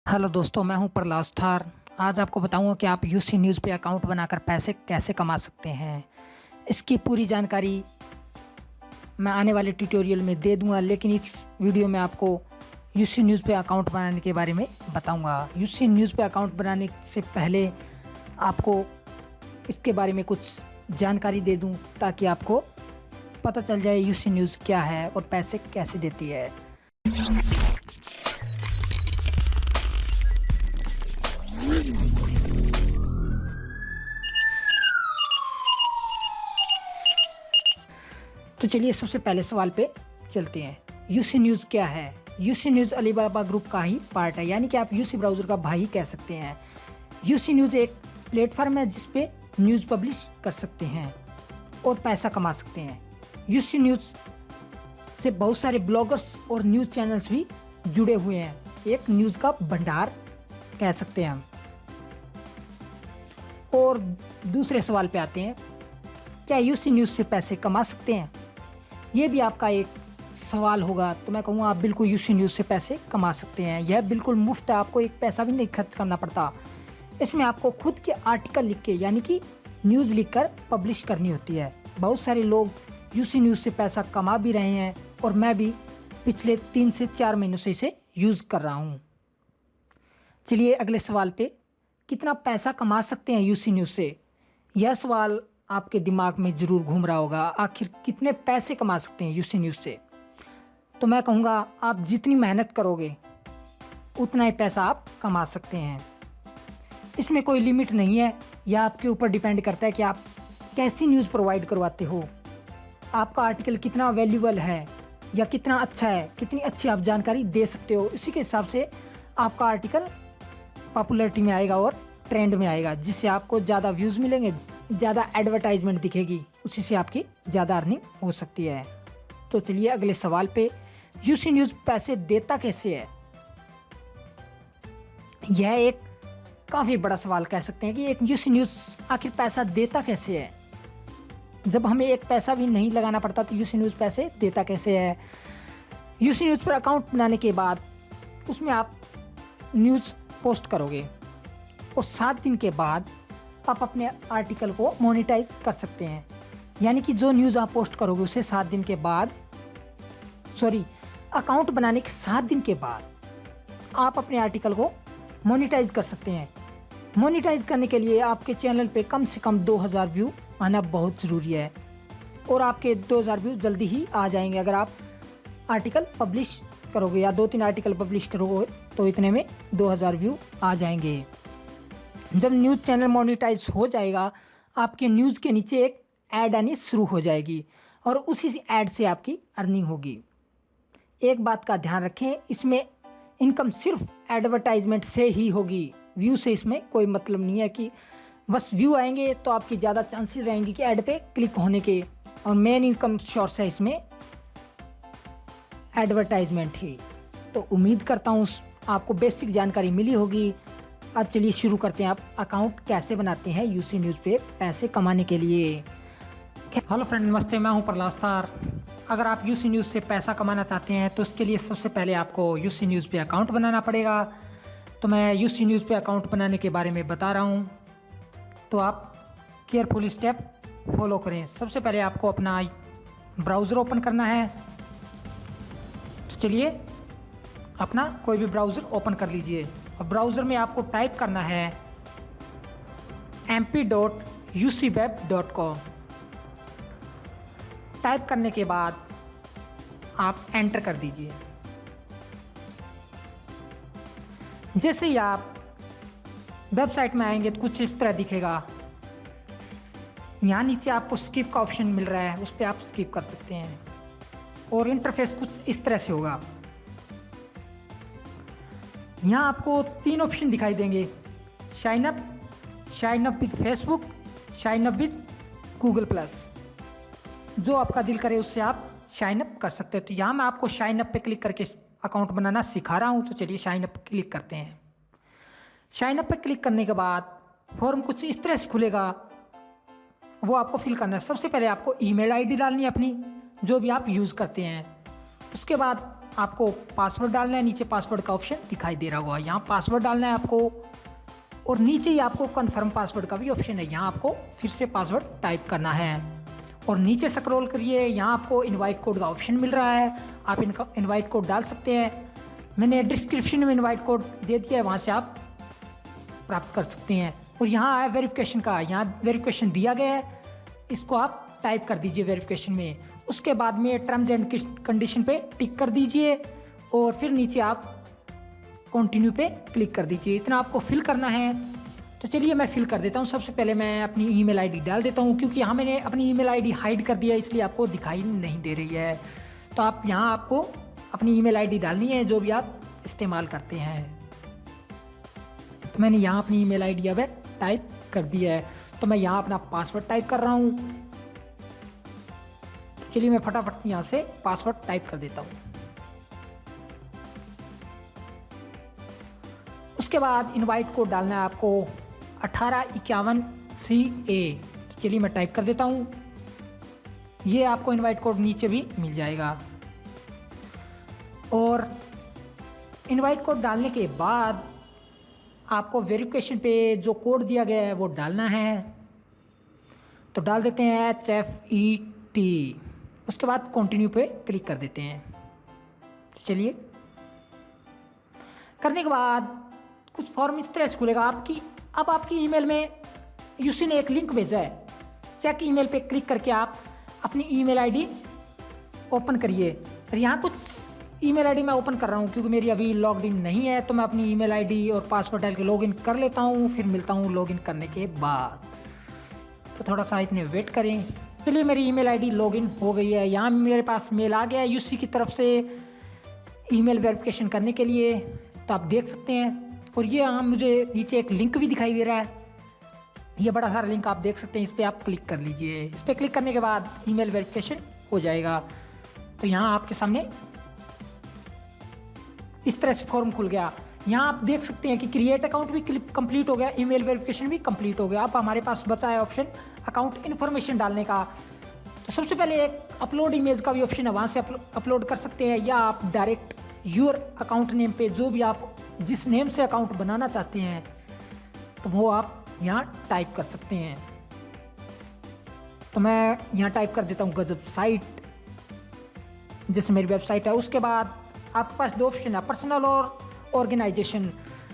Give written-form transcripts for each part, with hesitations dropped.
Hello दोस्तों, मैं हूं प्रलास थार। आज आपको बताऊंगा कि आप यूसी न्यूज़ पे अकाउंट बनाकर पैसे कैसे कमा सकते हैं। इसकी पूरी जानकारी मैं आने वाले ट्यूटोरियल में दे दूंगा, लेकिन इस वीडियो में आपको यूसी न्यूज़ पे अकाउंट बनाने के बारे में बताऊंगा। यूसी न्यूज़ पे अकाउंट बनाने से पहले आपको इसके बारे में कुछ जानकारी दे दूं ताकि आपको पता चल जाए यूसी न्यूज़ क्या है और पैसे कैसे देती है। तो चलिए सबसे पहले सवाल पे चलते हैं। यूसी न्यूज़ क्या है? यूसी न्यूज़ अलीबाबा ग्रुप का ही पार्ट है, यानी कि आप यूसी ब्राउज़र का भाई कह सकते हैं। यूसी न्यूज़ एक प्लेटफॉर्म है जिस पे न्यूज़ पब्लिश कर सकते हैं और पैसा कमा सकते हैं। यूसी न्यूज़ से बहुत सारे ब्लॉगर्स और न्यूज़ चैनल्स भी जुड़े हुए हैं। एक न्यूज़ का भंडार कह सकते हैं हम। और दूसरे सवाल पे आते हैं, क्या यूसी न्यूज़ से पैसे कमा सकते हैं? ये भी आपका एक सवाल होगा, तो मैं कहूँगा आप बिल्कुल यूसी न्यूज़ से पैसे कमा सकते हैं। यह बिल्कुल मुफ्त है, आपको एक पैसा भी नहीं खर्च करना पड़ता। इसमें आपको खुद के आर्टिकल लिख के, यानी कि न्यूज़ लिखकर पब्लिश करनी होती है। बहुत सारे लोग यूसी न्यूज़ से पैसा कमा भी रहे हैं और मैं भी पिछले 3 से 4 महीनों से इसे यूज़ कर रहा हूँ। चलिए अगले सवाल पे, कितना पैसा कमा सकते हैं यूसी न्यूज़ से? यह सवाल आपके दिमाग में ज़रूर घूम रहा होगा। आखिर कितने पैसे कमा सकते हैं यूसी न्यूज़ से? तो मैं कहूँगा आप जितनी मेहनत करोगे उतना ही पैसा आप कमा सकते हैं। इसमें कोई लिमिट नहीं है, यह आपके ऊपर डिपेंड करता है कि आप कैसी न्यूज़ प्रोवाइड करवाते हो, आपका आर्टिकल कितना वैल्यूबल है या कितना अच्छा है, कितनी अच्छी आप जानकारी दे सकते हो। इसी के हिसाब से आपका आर्टिकल पॉपुलैरिटी में आएगा और ट्रेंड में आएगा, जिससे आपको ज़्यादा व्यूज़ मिलेंगे, ज़्यादा एडवर्टाइजमेंट दिखेगी, उसी से आपकी ज़्यादा अर्निंग हो सकती है। तो चलिए अगले सवाल पे, यूसी न्यूज़ पैसे देता कैसे है? यह एक काफ़ी बड़ा सवाल कह सकते हैं कि एक यूसी न्यूज़ आखिर पैसा देता कैसे है। जब हमें एक पैसा भी नहीं लगाना पड़ता तो यूसी न्यूज़ पैसे देता कैसे है? यूसी न्यूज़ पर अकाउंट बनाने के बाद उसमें आप न्यूज़ पोस्ट करोगे और 7 दिन के बाद आप अपने आर्टिकल को मोनेटाइज कर सकते हैं। यानी कि जो न्यूज़ आप पोस्ट करोगे उसे 7 दिन के बाद, अकाउंट बनाने के 7 दिन के बाद आप अपने आर्टिकल को मोनेटाइज कर सकते हैं। मोनेटाइज करने के लिए आपके चैनल पे कम से कम 2000 व्यू आना बहुत ज़रूरी है और आपके 2000 व्यू जल्दी ही आ जाएंगे अगर आप आर्टिकल पब्लिश करोगे या 2-3 आर्टिकल पब्लिश करोगे तो इतने में 2000 व्यू आ जाएंगे। जब न्यूज़ चैनल मोनेटाइज हो जाएगा, आपके न्यूज़ के नीचे एक ऐड आनी शुरू हो जाएगी और उसी ऐड से आपकी अर्निंग होगी। एक बात का ध्यान रखें, इसमें इनकम सिर्फ एडवर्टाइजमेंट से ही होगी, व्यू से इसमें कोई मतलब नहीं है कि बस व्यू आएंगे तो आपकी ज़्यादा चांसेस रहेंगी कि ऐड पे क्लिक होने के। और मेन इनकम सोर्स है इसमें एडवर्टाइजमेंट ही। तो उम्मीद करता हूँ आपको बेसिक जानकारी मिली होगी। अब चलिए शुरू करते हैं, आप अकाउंट कैसे बनाते हैं यूसी न्यूज़ पे पैसे कमाने के लिए। हेलो फ्रेंड, नमस्ते, मैं हूं प्रलास थार। अगर आप यूसी न्यूज़ से पैसा कमाना चाहते हैं तो उसके लिए सबसे पहले आपको यूसी न्यूज़ पे अकाउंट बनाना पड़ेगा। तो मैं यूसी न्यूज़ पे अकाउंट बनाने के बारे में बता रहा हूं, तो आप केयरफुल स्टेप फॉलो करें। सबसे पहले आपको अपना ब्राउज़र ओपन करना है। तो चलिए अपना कोई भी ब्राउज़र ओपन कर लीजिए और ब्राउज़र में आपको टाइप करना है mp.ucweb.com। टाइप करने के बाद आप एंटर कर दीजिए। जैसे ही आप वेबसाइट में आएंगे तो कुछ इस तरह दिखेगा। यहाँ नीचे आपको स्किप का ऑप्शन मिल रहा है, उस पर आप स्किप कर सकते हैं और इंटरफेस कुछ इस तरह से होगा। यहाँ आपको 3 ऑप्शन दिखाई देंगे, sign up with Facebook, sign up with Google plus. जो आपका दिल करे उससे आप साइन अप कर सकते हो। तो यहाँ मैं आपको साइन अप पे क्लिक करके अकाउंट बनाना सिखा रहा हूँ। तो चलिए साइन अप क्लिक करते हैं। साइन अप पे क्लिक करने के बाद फॉर्म कुछ इस तरह से खुलेगा, वो आपको फिल करना है। सबसे पहले आपको ईमेल आईडी डालनी है अपनी, जो भी आप यूज़ करते हैं। उसके बाद आपको पासवर्ड डालना है, नीचे पासवर्ड का ऑप्शन दिखाई दे रहा होगा, यहाँ पासवर्ड डालना है आपको, और नीचे ही आपको कन्फर्म पासवर्ड का भी ऑप्शन है, यहाँ आपको फिर से पासवर्ड टाइप करना है। और नीचे स्क्रॉल करिए, यहाँ आपको इनवाइट कोड का ऑप्शन मिल रहा है, आप इनका इनवाइट कोड डाल सकते हैं। मैंने डिस्क्रिप्शन में इनवाइट कोड दे दिया है, वहाँ से आप प्राप्त कर सकते हैं। और यहाँ है वेरिफिकेशन का, यहाँ वेरिफिकेशन दिया गया है, इसको आप टाइप कर दीजिए वेरिफिकेशन में। उसके बाद में टर्म्स एंड कंडीशन पे टिक कर दीजिए और फिर नीचे आप कंटिन्यू पे क्लिक कर दीजिए। इतना आपको फिल करना है। तो चलिए मैं फिल कर देता हूँ। सबसे पहले मैं अपनी ईमेल आईडी डाल देता हूँ, क्योंकि यहाँ मैंने अपनी ईमेल आईडी हाइड कर दिया, इसलिए आपको दिखाई नहीं दे रही है। तो आप यहाँ आपको अपनी ईमेल आईडी डालनी है जो भी आप इस्तेमाल करते हैं। तो मैंने यहाँ अपनी ईमेल आईडी अब टाइप कर दिया है। तो मैं यहाँ अपना पासवर्ड टाइप कर रहा हूँ। तो चलिए मैं फटाफट यहाँ से पासवर्ड टाइप कर देता हूँ। उसके बाद इनवाइट कोड डालना है आपको 1851CA। तो चलिए मैं टाइप कर देता हूँ। ये आपको इनवाइट कोड नीचे भी मिल जाएगा। और इनवाइट कोड डालने के बाद आपको वेरिफिकेशन पे जो कोड दिया गया है वो डालना है। तो डाल देते हैं HFET। उसके बाद कंटिन्यू पे क्लिक कर देते हैं। तो चलिए करने के बाद कुछ फॉर्म इस तरह से खुलेगा अब आपकी ईमेल में यूसी ने एक लिंक भेजा है। चेक ईमेल पे क्लिक करके आप अपनी ईमेल आईडी ओपन करिए। और यहाँ कुछ ईमेल आईडी मैं ओपन कर रहा हूँ क्योंकि मेरी अभी लॉग्ड इन नहीं है, तो मैं अपनी ईमेल आईडी और पासवर्ड डाल के लॉगिन कर लेता हूँ, फिर मिलता हूँ लॉगिन करने के बाद। तो थोड़ा सा इतने वेट करें। चलिए मेरी ईमेल आईडी लॉगिन हो गई है। यहाँ मेरे पास मेल आ गया है यूसी की तरफ से ईमेल वेरिफिकेशन करने के लिए, तो आप देख सकते हैं। और ये यहाँ मुझे नीचे एक लिंक भी दिखाई दे रहा है, ये बड़ा सारा लिंक आप देख सकते हैं, इस पर आप क्लिक कर लीजिए। इस पर क्लिक करने के बाद ईमेल वेरिफिकेशन हो जाएगा। तो यहाँ आपके सामने इस तरह से फॉर्म खुल गया। यहाँ आप देख सकते हैं कि क्रिएट अकाउंट भी कंप्लीट हो गया, ईमेल वेरिफिकेशन भी कंप्लीट हो गया। अब हमारे पास बचा है ऑप्शन अकाउंट इन्फॉर्मेशन डालने का। तो सबसे पहले एक अपलोड इमेज का भी ऑप्शन है, वहाँ से अपलोड कर सकते हैं, या आप डायरेक्ट योर अकाउंट नेम पे जो भी आप जिस नेम से अकाउंट बनाना चाहते हैं तो वो आप यहाँ टाइप कर सकते हैं। तो मैं यहाँ टाइप कर देता हूँ गजब साइट, जैसे मेरी वेबसाइट है। उसके बाद आपके पास दो ऑप्शन है, पर्सनल और ऑर्गेनाइजेशन।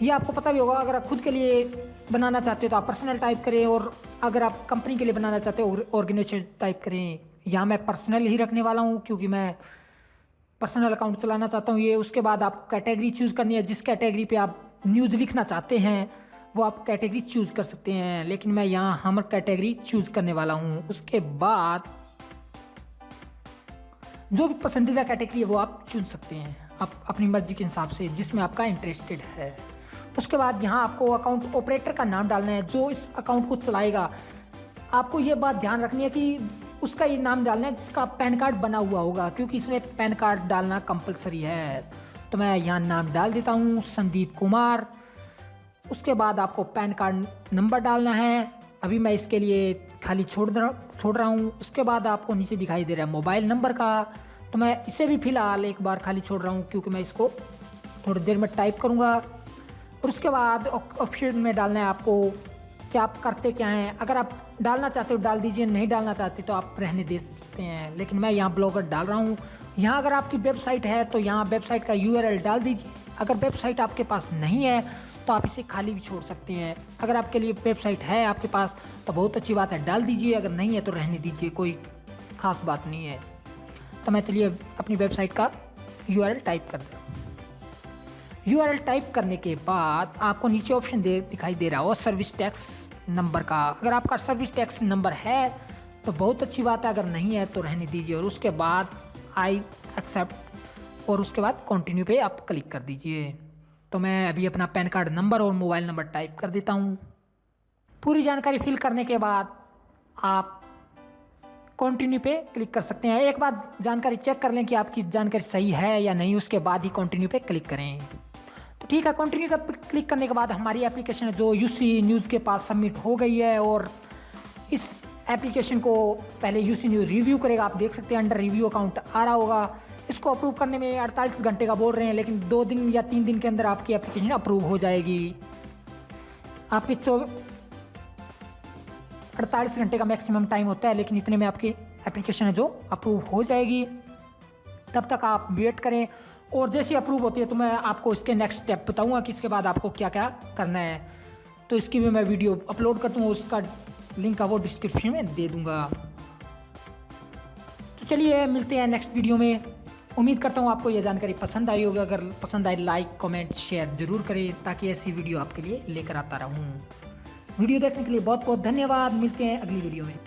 ये आपको पता भी होगा, अगर आप खुद के लिए बनाना चाहते हो तो आप पर्सनल टाइप करें, और अगर आप कंपनी के लिए बनाना चाहते हो ऑर्गेनाइजेशन टाइप करें। यहाँ मैं पर्सनल ही रखने वाला हूँ क्योंकि मैं पर्सनल अकाउंट चलाना चाहता हूँ ये। उसके बाद आपको कैटेगरी चूज़ करनी है, जिस कैटेगरी पे आप न्यूज़ लिखना चाहते हैं वो आप कैटेगरी चूज़ कर सकते हैं, लेकिन मैं यहाँ हमर कैटेगरी चूज़ करने वाला हूँ। उसके बाद जो भी पसंदीदा कैटेगरी है वो आप चुन सकते हैं, आप अपनी मर्जी के हिसाब से जिसमें आपका इंटरेस्टेड है। उसके बाद यहाँ आपको अकाउंट ऑपरेटर का नाम डालना है जो इस अकाउंट को चलाएगा। आपको ये बात ध्यान रखनी है कि उसका ये नाम डालना है जिसका पैन कार्ड बना हुआ होगा, क्योंकि इसमें पैन कार्ड डालना कंपलसरी है। तो मैं यहाँ नाम डाल देता हूँ संदीप कुमार। उसके बाद आपको पैन कार्ड नंबर डालना है, अभी मैं इसके लिए खाली छोड़ रहा हूँ। उसके बाद आपको नीचे दिखाई दे रहा है मोबाइल नंबर का, तो मैं इसे भी फ़िलहाल एक बार खाली छोड़ रहा हूँ क्योंकि मैं इसको थोड़ी देर में टाइप करूँगा। और उसके बाद ऑप्शन में डालना है आपको कि आप करते क्या हैं। अगर आप डालना चाहते हो डाल दीजिए, नहीं डालना चाहते तो आप रहने दे सकते हैं, लेकिन मैं यहाँ ब्लॉगर डाल रहा हूँ। यहाँ अगर आपकी वेबसाइट है तो यहाँ वेबसाइट का URL डाल दीजिए। अगर वेबसाइट आपके पास नहीं है तो आप इसे खाली भी छोड़ सकते हैं। अगर आपके लिए वेबसाइट है आपके पास तो बहुत अच्छी बात है, डाल दीजिए, अगर नहीं है तो रहने दीजिए, कोई ख़ास बात नहीं है। तो मैं चलिए अपनी वेबसाइट का URL टाइप कर दूँ। URL टाइप करने के बाद आपको नीचे ऑप्शन दिखाई दे रहा हो सर्विस टैक्स नंबर का। अगर आपका सर्विस टैक्स नंबर है तो बहुत अच्छी बात है, अगर नहीं है तो रहने दीजिए। और उसके बाद आई एक्सेप्ट और उसके बाद कंटिन्यू पे आप क्लिक कर दीजिए। तो मैं अभी अपना पैन कार्ड नंबर और मोबाइल नंबर टाइप कर देता हूँ। पूरी जानकारी फिल करने के बाद आप कंटिन्यू पे क्लिक कर सकते हैं। एक बार जानकारी चेक कर लें कि आपकी जानकारी सही है या नहीं, उसके बाद ही कंटिन्यू पे क्लिक करें। तो ठीक है, कंटिन्यू का क्लिक करने के बाद हमारी एप्लीकेशन जो यूसी न्यूज़ के पास सबमिट हो गई है। और इस एप्लीकेशन को पहले यूसी न्यूज़ रिव्यू करेगा, आप देख सकते हैं अंडर रिव्यू अकाउंट आ रहा होगा। इसको अप्रूव करने में 48 घंटे का बोल रहे हैं, लेकिन 2 दिन या 3 दिन के अंदर आपकी एप्लीकेशन अप्रूव हो जाएगी। आपकी 48 घंटे का मैक्सिमम टाइम होता है, लेकिन इतने में आपकी एप्लीकेशन है जो अप्रूव हो जाएगी। तब तक आप वेट करें, और जैसे अप्रूव होती है तो मैं आपको इसके नेक्स्ट स्टेप बताऊंगा कि इसके बाद आपको क्या क्या करना है। तो इसकी भी मैं वीडियो अपलोड कर दूँगा, उसका लिंक वो डिस्क्रिप्शन में दे दूँगा। तो चलिए मिलते हैं नेक्स्ट वीडियो में। उम्मीद करता हूँ आपको यह जानकारी पसंद आई होगी। अगर पसंद आए लाइक कमेंट शेयर ज़रूर करें, ताकि ऐसी वीडियो आपके लिए लेकर आता रहूँ। वीडियो देखने के लिए बहुत बहुत धन्यवाद। मिलते हैं अगली वीडियो में।